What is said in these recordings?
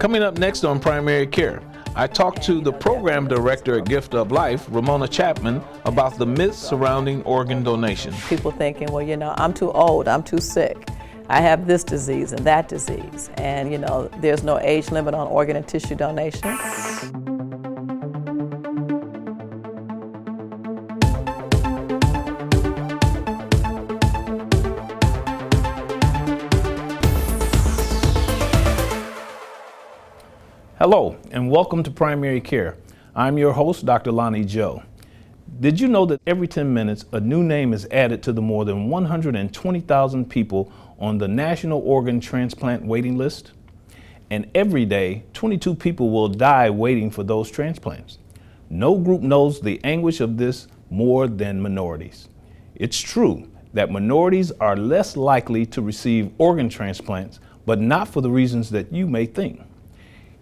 Coming up next on Primary Care, I talked to the program director at Gift of Life, Ramona Chapman, about the myths surrounding organ donation. People thinking, well, I'm too old, I'm too sick, I have this disease and that disease. And, there's no age limit on organ and tissue donation. Hello, and welcome to Primary Care. I'm your host, Dr. Lonnie Joe. Did you know that every 10 minutes, a new name is added to the more than 120,000 people on the National Organ Transplant waiting list? And every day, 22 people will die waiting for those transplants. No group knows the anguish of this more than minorities. It's true that minorities are less likely to receive organ transplants, but not for the reasons that you may think.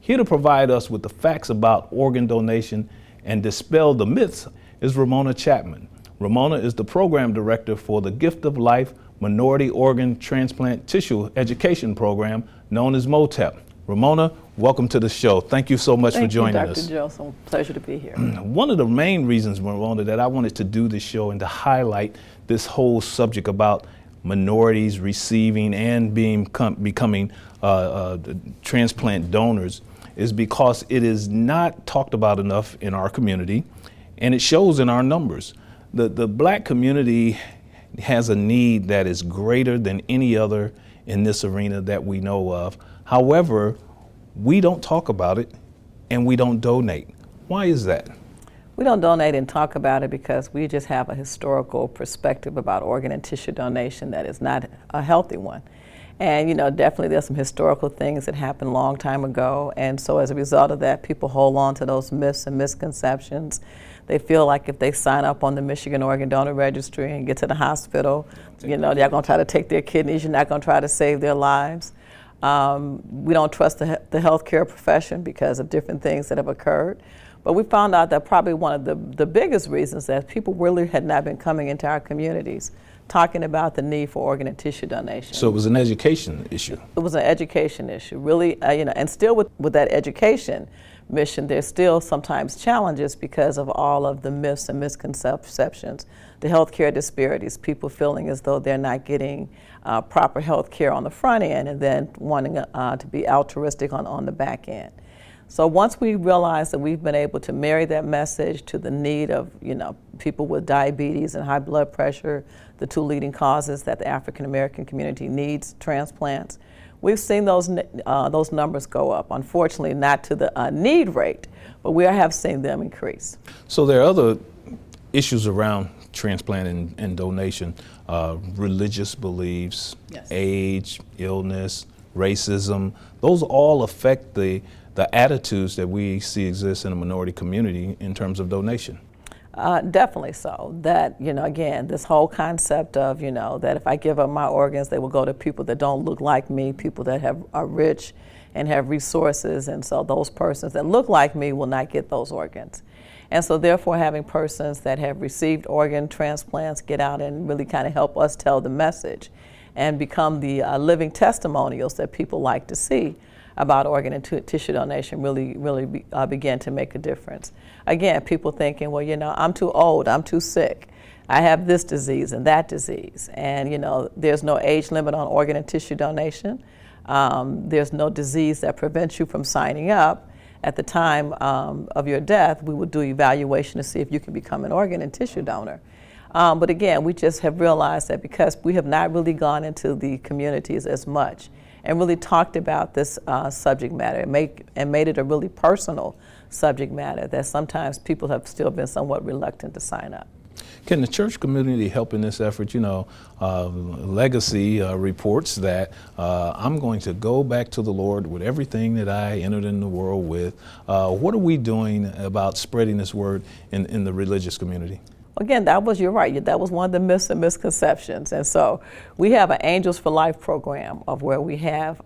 Here to provide us with the facts about organ donation and dispel the myths is Ramona Chapman. Ramona is the program director for the Gift of Life Minority Organ Transplant Tissue Education Program, known as MOTEP. Ramona, welcome to the show. Thank you so much for joining us. Thank you, Dr. Joe. It's a pleasure to be here. One of the main reasons, Ramona, that I wanted to do this show and to highlight this whole subject about minorities receiving and becoming transplant donors is because it is not talked about enough in our community, and it shows in our numbers. The Black community has a need that is greater than any other in this arena that we know of. However, we don't talk about it and we don't donate. Why is that? We don't donate and talk about it because we just have a historical perspective about organ and tissue donation that is not a healthy one. And definitely there's some historical things that happened a long time ago. And so as a result of that, people hold on to those myths and misconceptions. They feel like if they sign up on the Michigan Organ Donor Registry and get to the hospital, they're going to try to take their kidneys. You're not going to try to save their lives. We don't trust the healthcare profession because of different things that have occurred. But we found out that probably one of the biggest reasons that people really had not been coming into our communities talking about the need for organ and tissue donation. So it was an education issue. It was an education issue, really, and still with that education mission, there's still sometimes challenges because of all of the myths and misconceptions, the healthcare disparities, people feeling as though they're not getting proper health care on the front end and then wanting to be altruistic on the back end. So once we realized that we've been able to marry that message to the need of, people with diabetes and high blood pressure, the two leading causes that the African American community needs transplants, we've seen those numbers go up. Unfortunately, not to the need rate, but we have seen them increase. So there are other issues around transplant and donation, religious beliefs, yes, age, illness, racism. Those all affect the attitudes that we see exist in the minority community in terms of donation. Definitely so. That, again, this whole concept of, that if I give up my organs, they will go to people that don't look like me, people that are rich and have resources, and so those persons that look like me will not get those organs. And so therefore having persons that have received organ transplants get out and really kind of help us tell the message and become the living testimonials that people like to see about organ and tissue donation really began to make a difference. Again, people thinking, well, I'm too old, I'm too sick, I have this disease and that disease. And, there's no age limit on organ and tissue donation. There's no disease that prevents you from signing up. At the time of your death, we will do evaluation to see if you can become an organ and tissue donor. But again, we just have realized that because we have not really gone into the communities as much and really talked about this subject matter and made it a really personal subject matter, that sometimes people have still been somewhat reluctant to sign up. Can the church community help in this effort? Legacy reports that I'm going to go back to the Lord with everything that I entered in the world with. What are we doing about spreading this word in the religious community? Again, you're right. That was one of the myths and misconceptions. And so we have an Angels for Life program of where we have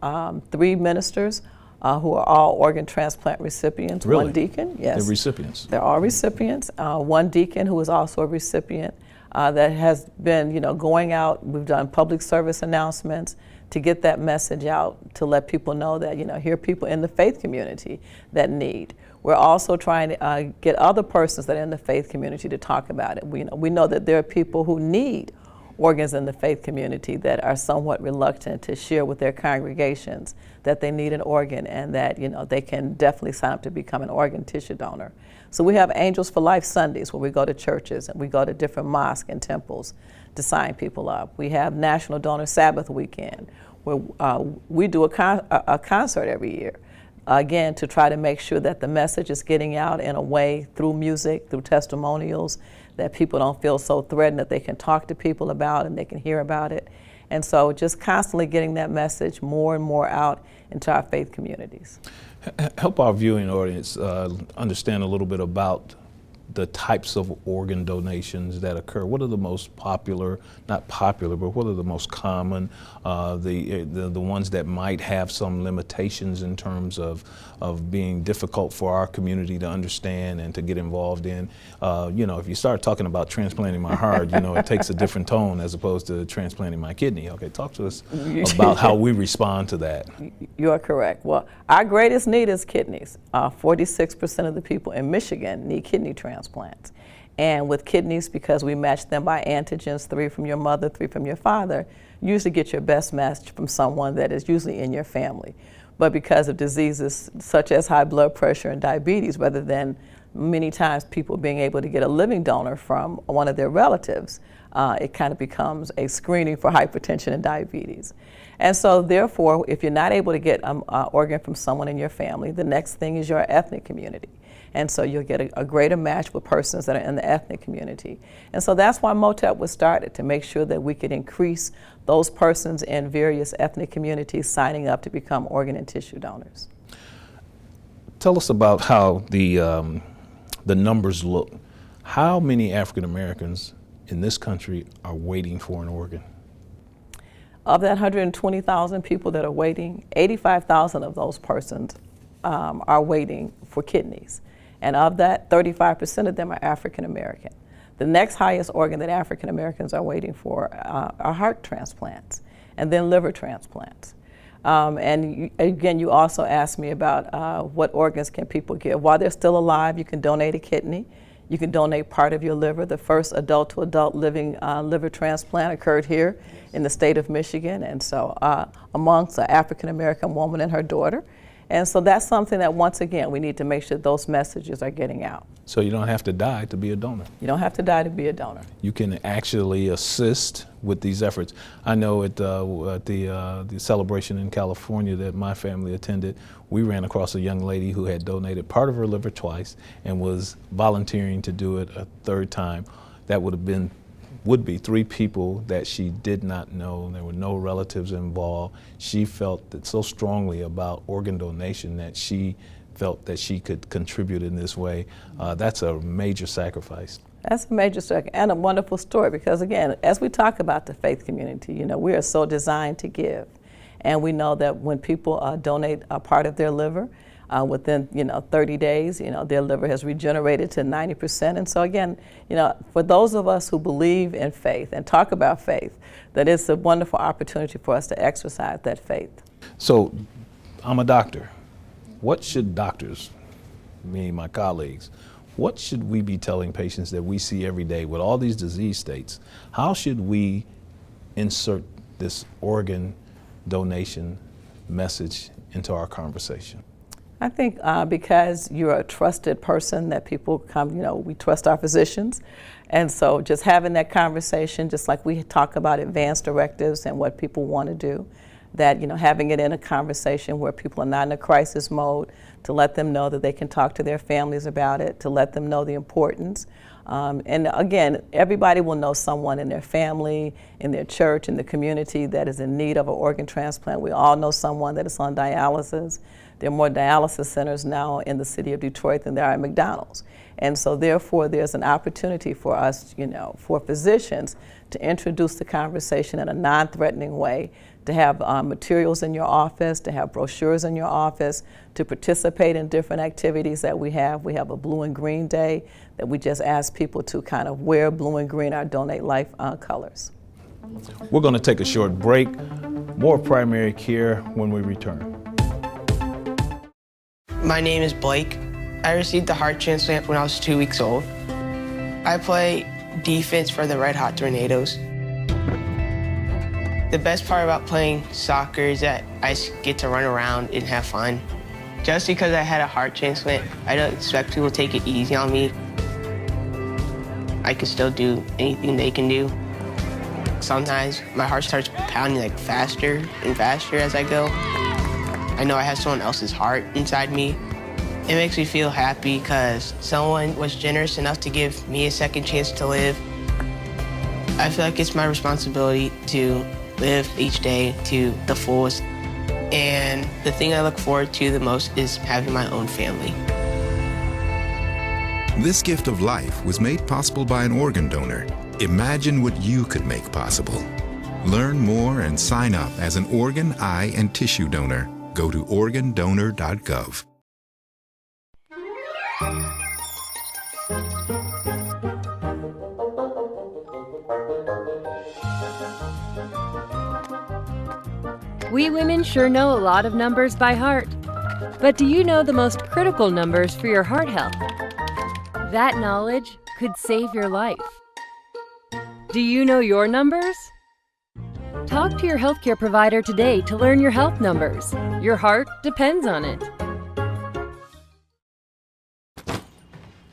3 ministers who are all organ transplant recipients. Really? 1 deacon, yes. They're recipients. They're all recipients. 1 deacon who is also a recipient that has been, going out. We've done public service announcements, to get that message out, to let people know that, here are people in the faith community that need. We're also trying to get other persons that are in the faith community to talk about it. We know that there are people who need organs in the faith community that are somewhat reluctant to share with their congregations that they need an organ, and that they can definitely sign up to become an organ tissue donor. So we have Angels for Life Sundays where we go to churches and we go to different mosques and temples to sign people up. We have National Donor Sabbath Weekend where we do a concert every year, again, to try to make sure that the message is getting out in a way through music, through testimonials, that people don't feel so threatened, that they can talk to people about and they can hear about it. And so just constantly getting that message more and more out into our faith communities. Help our viewing audience understand a little bit about the types of organ donations that occur. What are the most popular, not popular, but what are the most common, the ones that might have some limitations in terms of being difficult for our community to understand and to get involved in? If you start talking about transplanting my heart, it takes a different tone as opposed to transplanting my kidney. Okay, talk to us about how we respond to that. You are correct. Well, our greatest need is kidneys. 46% of the people in Michigan need kidney transplants. And with kidneys, because we match them by antigens, 3 from your mother, 3 from your father, you usually get your best match from someone that is usually in your family. But because of diseases such as high blood pressure and diabetes, rather than many times people being able to get a living donor from one of their relatives, it kind of becomes a screening for hypertension and diabetes. And so therefore, if you're not able to get an organ from someone in your family, the next thing is your ethnic community. And so you'll get a greater match with persons that are in the ethnic community. And so that's why MOTEP was started, to make sure that we could increase those persons in various ethnic communities signing up to become organ and tissue donors. Tell us about how the numbers look. How many African Americans in this country are waiting for an organ? Of that 120,000 people that are waiting, 85,000 of those persons are waiting for kidneys. And of that, 35% of them are African American. The next highest organ that African Americans are waiting for are heart transplants, and then liver transplants. Again, you also asked me about what organs can people give. While they're still alive, you can donate a kidney. You can donate part of your liver. The first adult-to-adult living liver transplant occurred here in the state of Michigan, and so amongst an African American woman and her daughter. And so that's something that, once again, we need to make sure those messages are getting out. So you don't have to die to be a donor. You don't have to die to be a donor. You can actually assist with these efforts. I know at the celebration in California that my family attended, we ran across a young lady who had donated part of her liver twice and was volunteering to do it a third time. That would be 3 people that she did not know. There were no relatives involved. She felt that so strongly about organ donation that she felt that she could contribute in this way. That's a major sacrifice. That's a major sacrifice and a wonderful story, because again, as we talk about the faith community, we are so designed to give. And we know that when people donate a part of their liver, within 30 days, their liver has regenerated to 90%. And so again, for those of us who believe in faith and talk about faith, that it's a wonderful opportunity for us to exercise that faith. So I'm a doctor. What should doctors, me and my colleagues, what should we be telling patients that we see every day with all these disease states? How should we insert this organ donation message into our conversation? I think because you're a trusted person that people come, we trust our physicians. And so just having that conversation, just like we talk about advance directives and what people want to do, that, having it in a conversation where people are not in a crisis mode, to let them know that they can talk to their families about it, to let them know the importance. And again, everybody will know someone in their family, in their church, in the community that is in need of an organ transplant. We all know someone that is on dialysis. There are more dialysis centers now in the city of Detroit than there are at McDonald's. And so therefore, there's an opportunity for us, for physicians to introduce the conversation in a non-threatening way, to have materials in your office, to have brochures in your office, to participate in different activities that we have. We have a Blue and Green Day that we just ask people to kind of wear blue and green, our Donate Life colors. We're going to take a short break. More primary care when we return. My name is Blake. I received the heart transplant when I was 2 weeks old. I play defense for the Red Hot Tornadoes. The best part about playing soccer is that I get to run around and have fun. Just because I had a heart transplant, I don't expect people to take it easy on me. I can still do anything they can do. Sometimes my heart starts pounding like faster and faster as I go. I know I have someone else's heart inside me. It makes me feel happy because someone was generous enough to give me a second chance to live. I feel like it's my responsibility to live each day to the fullest. And the thing I look forward to the most is having my own family. This gift of life was made possible by an organ donor. Imagine what you could make possible. Learn more and sign up as an organ, eye, and tissue donor. Go to organdonor.gov. We women sure know a lot of numbers by heart. But do you know the most critical numbers for your heart health? That knowledge could save your life. Do you know your numbers? Talk to your healthcare provider today to learn your health numbers. Your heart depends on it.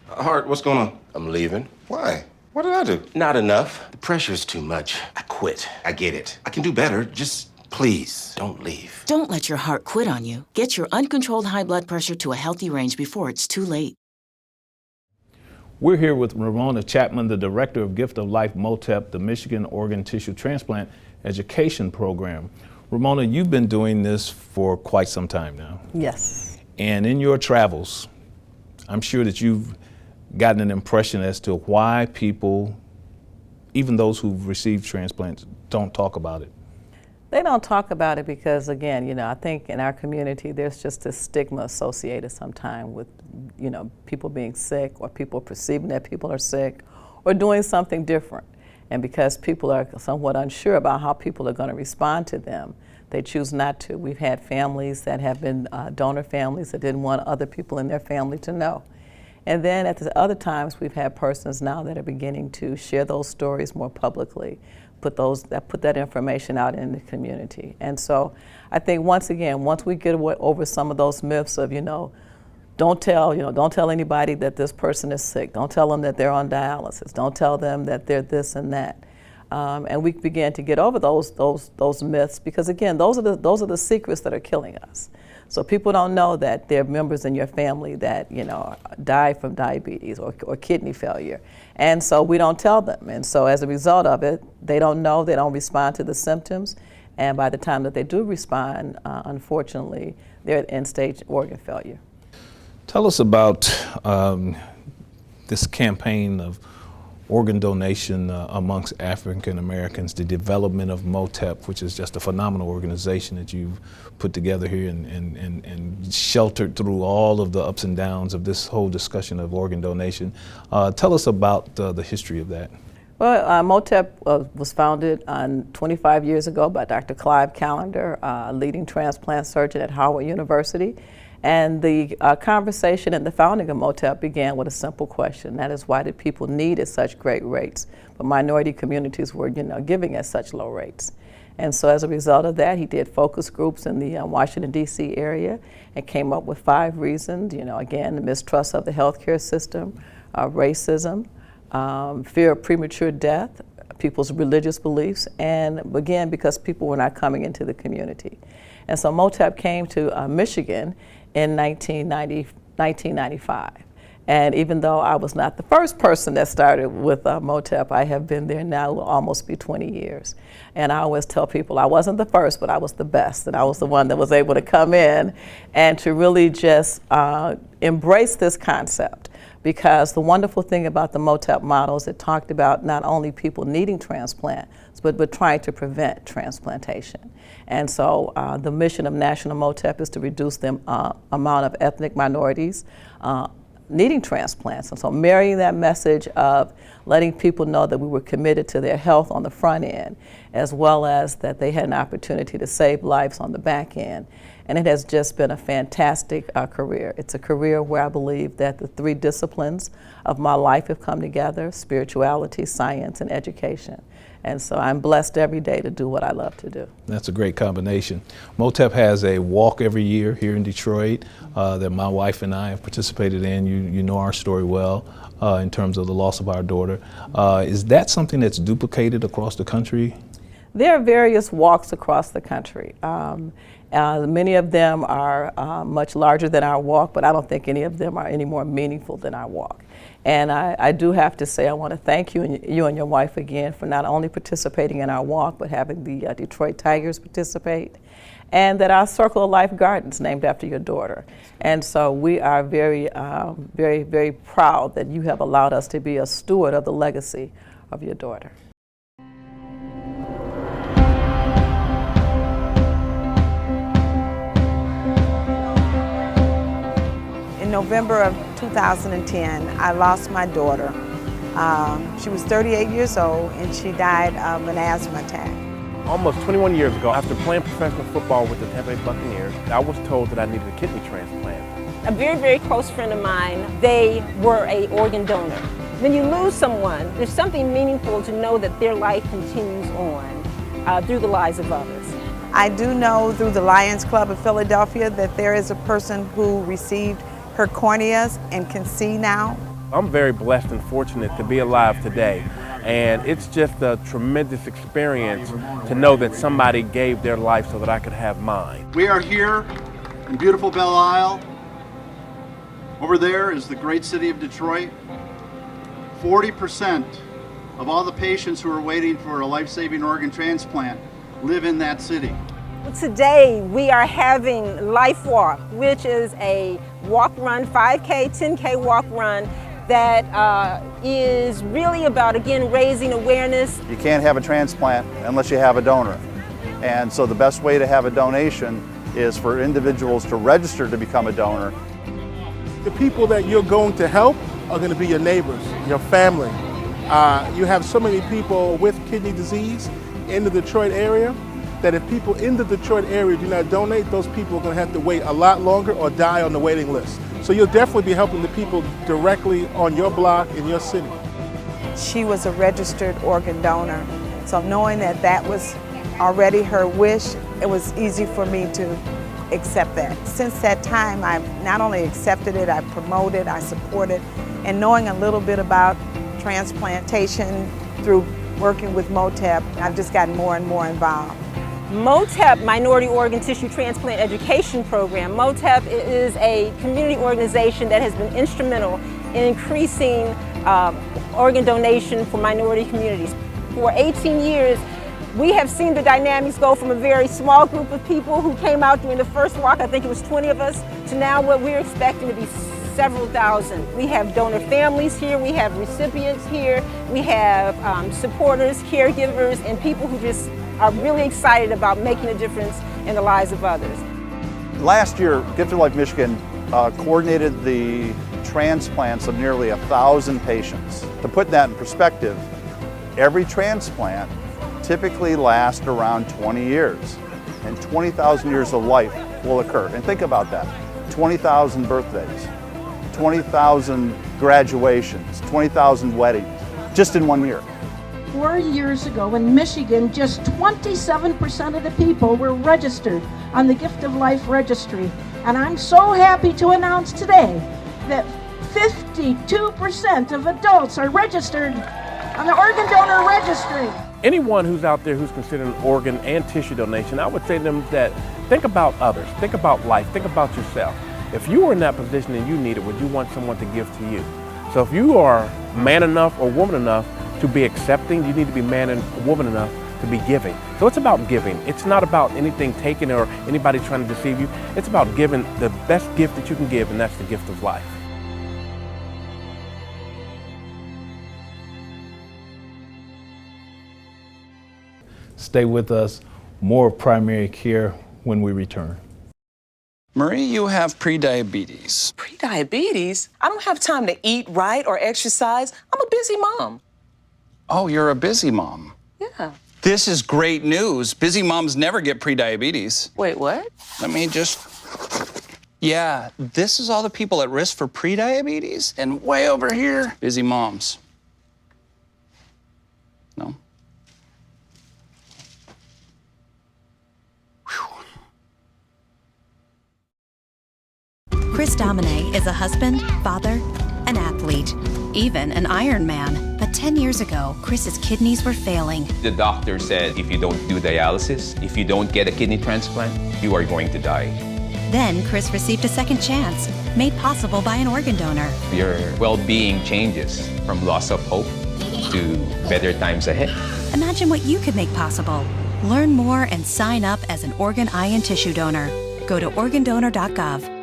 Hart, what's going on? I'm leaving. Why? What did I do? Not enough. The pressure's too much. I quit. I get it. I can do better. Just please Don't leave. Don't let your heart quit on you. Get your uncontrolled high blood pressure to a healthy range before it's too late. We're here with Ramona Chapman, the director of Gift of Life MOTEP, the Michigan Organ Tissue Transplant Education Program. Ramona, you've been doing this for quite some time now. Yes. And in your travels, I'm sure that you've gotten an impression as to why people, even those who've received transplants, don't talk about it. They don't talk about it because, again, I think in our community there's just a stigma associated sometimes with, people being sick or people perceiving that people are sick or doing something different. And because people are somewhat unsure about how people are going to respond to them, they choose not to. We've had families that have been donor families that didn't want other people in their family to know. And then at the other times, we've had persons now that are beginning to share those stories more publicly, put that information out in the community. And so I think once we get over some of those myths of, don't tell anybody that this person is sick. Don't tell them that they're on dialysis. Don't tell them that they're this and that. And we began to get over those myths because, again, those are the secrets that are killing us. So people don't know that there are members in your family that die from diabetes or kidney failure, and so we don't tell them. And so as a result of it, they don't know, they don't respond to the symptoms, and by the time that they do respond, unfortunately, they're at end-stage organ failure. Tell us about this campaign of organ donation amongst African Americans, the development of MOTEP, which is just a phenomenal organization that you've put together here and sheltered through all of the ups and downs of this whole discussion of organ donation. Tell us about the history of that. Well, MOTEP was founded 25 years ago by Dr. Clive Callender, a leading transplant surgeon at Howard University. And the conversation and the founding of MOTEP began with a simple question. That is, why did people need at such great rates, but minority communities were, giving at such low rates? And so as a result of that, he did focus groups in the Washington, D.C. area and came up with 5 reasons. Again, the mistrust of the healthcare system, racism, fear of premature death, people's religious beliefs, and again, because people were not coming into the community. And so MOTEP came to Michigan in 1995. And even though I was not the first person that started with MOTEP, I have been there now, will almost be 20 years. And I always tell people I wasn't the first, but I was the best. And I was the one that was able to come in and to really just embrace this concept. Because the wonderful thing about the MOTEP model is it talked about not only people needing transplant, but trying to prevent transplantation. And so the mission of National MOTEP is to reduce the amount of ethnic minorities, needing transplants. And so marrying that message of letting people know that we were committed to their health on the front end, as well as that they had an opportunity to save lives on the back end. And it has just been a fantastic career. It's a career where I believe that the three disciplines of my life have come together: spirituality, science, and education. And so I'm blessed every day to do what I love to do. That's a great combination. MOTEP has a walk every year here in Detroit that my wife and I have participated in. You know our story well in terms of the loss of our daughter. Is that something that's duplicated across the country? There are various walks across the country. Many of them are much larger than our walk, but I don't think any of them are any more meaningful than our walk. And I do have to say I want to thank you and your wife again for not only participating in our walk, but having the Detroit Tigers participate, and that our Circle of Life Gardens named after your daughter. And so we are very, very proud that you have allowed us to be a steward of the legacy of your daughter. In November of 2010, I lost my daughter. She was 38 years old and she died of an asthma attack. Almost 21 years ago, after playing professional football with the Tampa Bay Buccaneers, I was told that I needed a kidney transplant. A very close friend of mine, they were an organ donor. When you lose someone, there's something meaningful to know that their life continues on through the lives of others. I do know through the Lions Club of Philadelphia that there is a person who received her corneas and can see now. I'm very blessed and fortunate to be alive today, and it's just a tremendous experience to know that somebody gave their life so that I could have mine. We are here in beautiful Belle Isle. Over there is the great city of Detroit. 40% of all the patients who are waiting for a life-saving organ transplant live in that city. Today we are having Life Walk, which is a walk-run, 5K, 10K walk-run that is really about, again, raising awareness. You can't have a transplant unless you have a donor. And so the best way to have a donation is for individuals to register to become a donor. The people that you're going to help are going to be your neighbors, your family. You have so many people with kidney disease in the Detroit area that if people in the Detroit area do not donate, those people are going to have to wait a lot longer or die on the waiting list. So you'll definitely be helping the people directly on your block in your city. She was a registered organ donor, so knowing that that was already her wish, it was easy for me to accept that. Since that time, I've not only accepted it, I promoted, I supported, and knowing a little bit about transplantation through working with MOTEP, I've just gotten more and more involved. MOTEP, Minority Organ Tissue Transplant Education Program. MOTEP is a community organization that has been instrumental in increasing organ donation for minority communities. For 18 years, we have seen the dynamics go from a very small group of people who came out during the first walk, I think it was 20 of us, to now what we're expecting to be several thousand. We have donor families here, we have recipients here, we have supporters, caregivers, and people who just are really excited about making a difference in the lives of others. Last year, Gift of Life Michigan coordinated the transplants of nearly 1,000 patients. To put that in perspective, every transplant typically lasts around 20 years, and 20,000 years of life will occur. And think about that, 20,000 birthdays, 20,000 graduations, 20,000 weddings, just in 1 year. 4 years ago in Michigan, just 27% of the people were registered on the Gift of Life registry. And I'm so happy to announce today that 52% of adults are registered on the organ donor registry. Anyone who's out there who's considering organ and tissue donation, I would say to them that think about others, think about life, think about yourself. If you were in that position and you need it, would you want someone to give to you? So if you are man enough or woman enough to be accepting, you need to be man and woman enough to be giving. So it's about giving. It's not about anything taken or anybody trying to deceive you. It's about giving the best gift that you can give, and that's the gift of life. Stay with us. More primary care when we return. Marie, you have prediabetes. Prediabetes? I don't have time to eat right or exercise. I'm a busy mom. Oh, you're a busy mom. Yeah. This is great news. Busy moms never get prediabetes. Wait, what? Let me just... Yeah, this is all the people at risk for prediabetes, and way over here, busy moms. No? Chris Domine is a husband, father, an athlete, even an Ironman. But 10 years ago, Chris's kidneys were failing. The doctor said if you don't do dialysis, if you don't get a kidney transplant, you are going to die. Then Chris received a second chance, made possible by an organ donor. Your well-being changes from loss of hope to better times ahead. Imagine what you could make possible. Learn more and sign up as an organ, eye, and tissue donor. Go to organdonor.gov.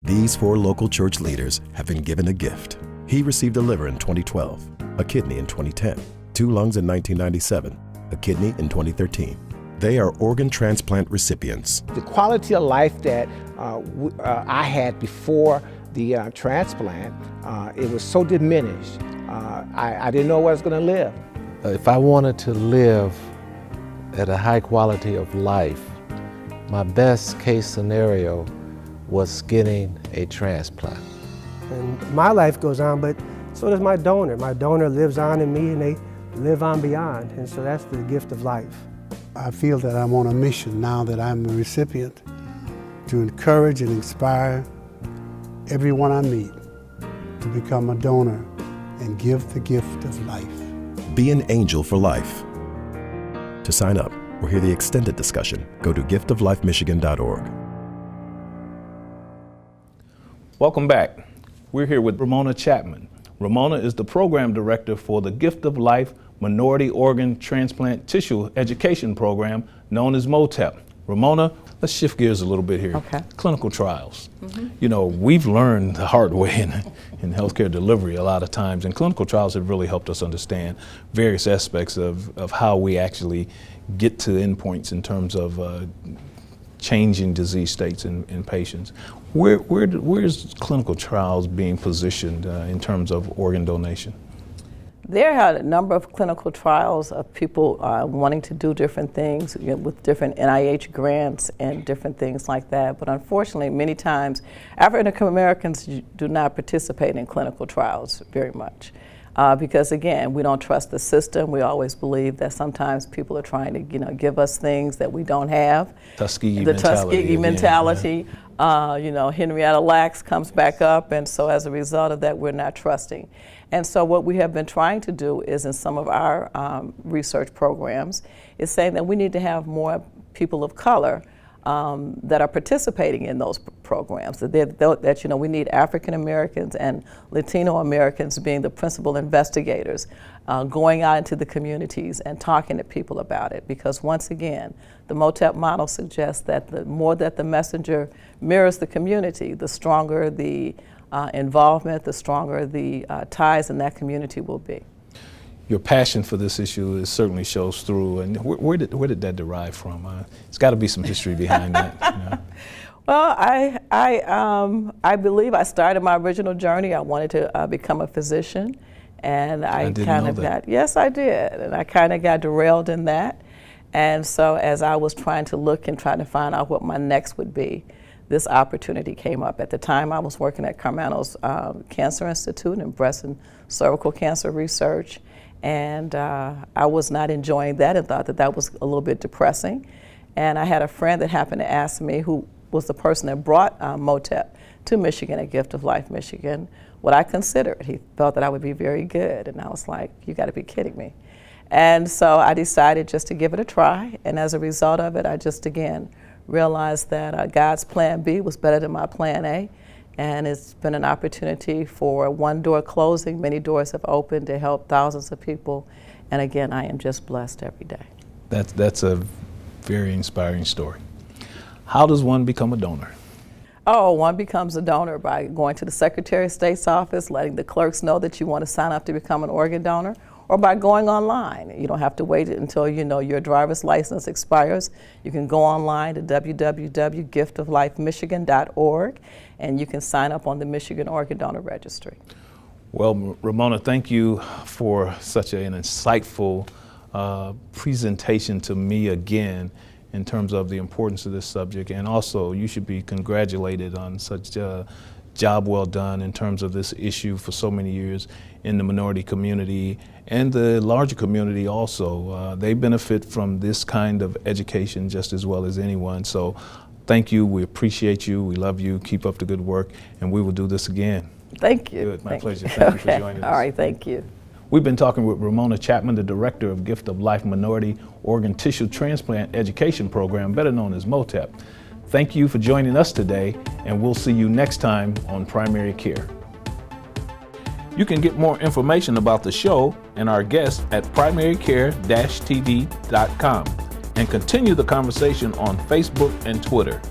These 4 local church leaders have been given a gift. He received a liver in 2012, a kidney in 2010, 2 lungs in 1997, a kidney in 2013. They are organ transplant recipients. The quality of life that I had before the transplant, it was so diminished. I didn't know where I was going to live. If I wanted to live at a high quality of life, my best case scenario was getting a transplant. And my life goes on, but so does my donor. My donor lives on in me and they live on beyond, and so that's the gift of life. I feel that I'm on a mission now that I'm a recipient to encourage and inspire everyone I meet to become a donor and give the gift of life. Be an angel for life. To sign up or hear the extended discussion, go to giftoflifemichigan.org. Welcome back. We're here with Ramona Chapman. Ramona is the program director for the Gift of Life Minority Organ Transplant Tissue Education Program known as MOTEP. Ramona, let's shift gears a little bit here. Okay. Clinical trials. You know, we've learned the hard way in healthcare delivery a lot of times, and clinical trials have really helped us understand various aspects of how we actually get to endpoints in terms of changing disease states in patients. Where's clinical trials being positioned in terms of organ donation? There are a number of clinical trials of people wanting to do different things with different NIH grants and different things like that. But unfortunately, many times, African Americans do not participate in clinical trials very much. Because again, we don't trust the system. We always believe that sometimes people are trying to, give us things that we don't have. Tuskegee the mentality. Tuskegee mentality. Henrietta Lacks comes back up, and so as a result of that, we're not trusting. And so what we have been trying to do is in some of our research programs is saying that we need to have more people of color that are participating in those programs. That we need African Americans and Latino Americans being the principal investigators, going out into the communities and talking to people about it. Because once again, the MOTEP model suggests that the more that the messenger mirrors the community, the stronger the involvement, the stronger the ties in that community will be. Your passion for this issue certainly shows through. And where did that derive from? It's got to be some history behind that. Well, I believe I started my original journey. I wanted to become a physician, and I kind of got, yes, I did, and I kind of got derailed in that. And so as I was trying to look and trying to find out what my next would be, this opportunity came up. At the time, I was working at Carmelo's Cancer Institute in breast and cervical cancer research. And I was not enjoying that and thought that that was a little bit depressing. And I had a friend that happened to ask me, who was the person that brought MOTEP to Michigan, at Gift of Life Michigan, what I considered. He felt that I would be very good. And I was like, you got to be kidding me. And so I decided just to give it a try. And as a result of it, I just, again, realized that God's plan B was better than my plan A. And it's been an opportunity for one door closing. Many doors have opened to help thousands of people. And again, I am just blessed every day. That's a very inspiring story. How does one become a donor? Oh, one becomes a donor by going to the Secretary of State's office, letting the clerks know that you want to sign up to become an organ donor, or by going online. You don't have to wait until your driver's license expires. You can go online to www.giftoflifemichigan.org, and you can sign up on the Michigan Organ Donor Registry. Well, Ramona, thank you for such an insightful presentation to me again in terms of the importance of this subject, and also you should be congratulated on such a job well done in terms of this issue for so many years in the minority community and the larger community also. They benefit from this kind of education just as well as anyone. So thank you, we appreciate you, we love you, keep up the good work, and we will do this again. Thank you. Good, my pleasure. You. Thank you Okay. for joining us. All right, thank you. We've been talking with Ramona Chapman, the director of Gift of Life Minority Organ Tissue Transplant Education Program, better known as MOTEP. Thank you for joining us today, and we'll see you next time on Primary Care. You can get more information about the show and our guests at primarycare-tv.com and continue the conversation on Facebook and Twitter.